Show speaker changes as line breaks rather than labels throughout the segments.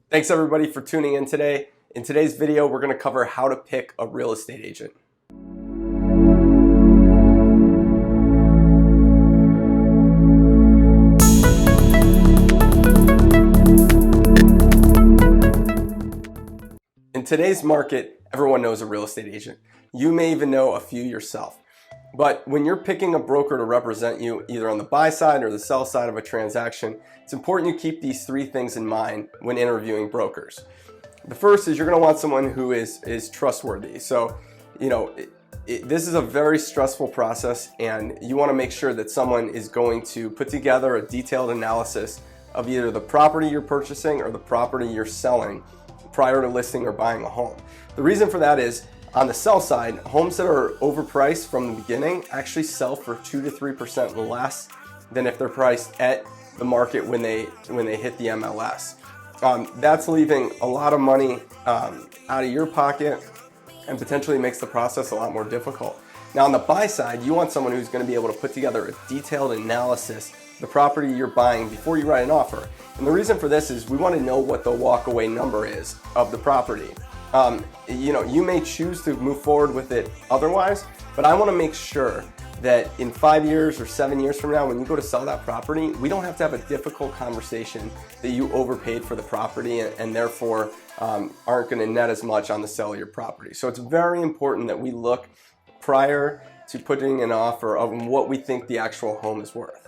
Thanks everybody for tuning in today. In today's video, we're going to cover how to pick a real estate agent. In today's market, everyone knows a real estate agent. You may even know a few yourself. But when you're picking a broker to represent you either on the buy side or the sell side of a transaction, it's important you keep these three things in mind when interviewing brokers. The first is you're going to want someone who is trustworthy. So, this is a very stressful process, and you want to make sure that someone is going to put together a detailed analysis of either the property you're purchasing or the property you're selling prior to listing or buying a home. The reason for that is, on the sell side, homes that are overpriced from the beginning actually sell for 2 to 3% less than if they're priced at the market when they hit the MLS. That's leaving a lot of money out of your pocket and potentially makes the process a lot more difficult. Now on the buy side, you want someone who's going to be able to put together a detailed analysis of the property you're buying before you write an offer. And the reason for this is we want to know what the walkaway number is of the property. You may choose to move forward with it otherwise, but I want to make sure that in 5 years or 7 years from now, when you go to sell that property, we don't have to have a difficult conversation that you overpaid for the property and therefore aren't going to net as much on the sale of your property. So it's very important that we look prior to putting an offer of what we think the actual home is worth.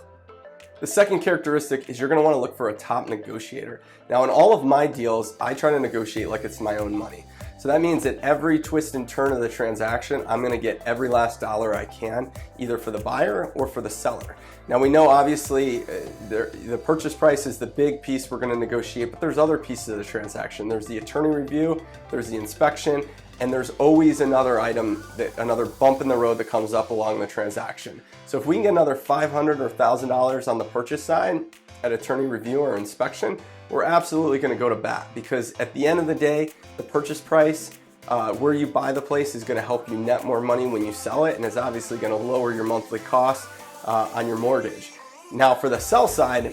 The second characteristic is you're going to want to look for a top negotiator. Now in all of my deals, I try to negotiate like it's my own money. So that means that every twist and turn of the transaction, I'm going to get every last dollar I can, either for the buyer or for the seller. Now we know obviously the purchase price is the big piece we're going to negotiate, but there's other pieces of the transaction. There's the attorney review, there's the inspection, and there's always another item, another bump in the road that comes up along the transaction. So if we can get another $500 or $1,000 on the purchase side at attorney review or inspection, we're absolutely going to go to bat, because at the end of the day, the purchase price where you buy the place is going to help you net more money when you sell it, and is obviously going to lower your monthly cost on your mortgage. Now for the sell side,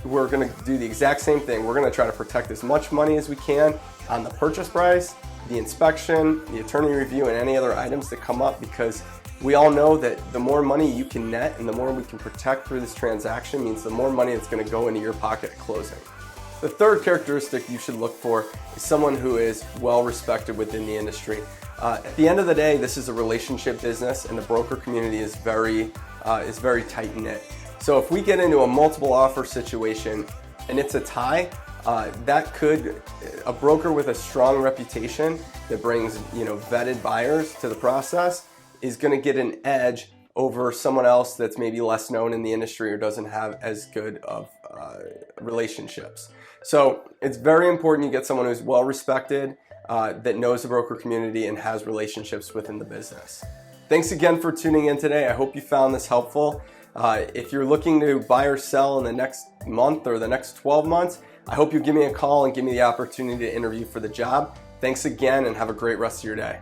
we're going to do the exact same thing. We're going to try to protect as much money as we can on the purchase price, the inspection, the attorney review, and any other items that come up, because we all know that the more money you can net and the more we can protect through this transaction means the more money that's going to go into your pocket at closing. The third characteristic you should look for is someone who is well respected within the industry. At the end of the day, this is a relationship business, and the broker community is very tight-knit. So if we get into a multiple offer situation and it's a tie, a broker with a strong reputation that brings vetted buyers to the process is going to get an edge over someone else that's maybe less known in the industry or doesn't have as good of relationships. So it's very important you get someone who's well respected, that knows the broker community and has relationships within the business. Thanks again for tuning in today. I hope you found this helpful. If you're looking to buy or sell in the next month or the next 12 months, I hope you give me a call and give me the opportunity to interview for the job. Thanks again, and have a great rest of your day.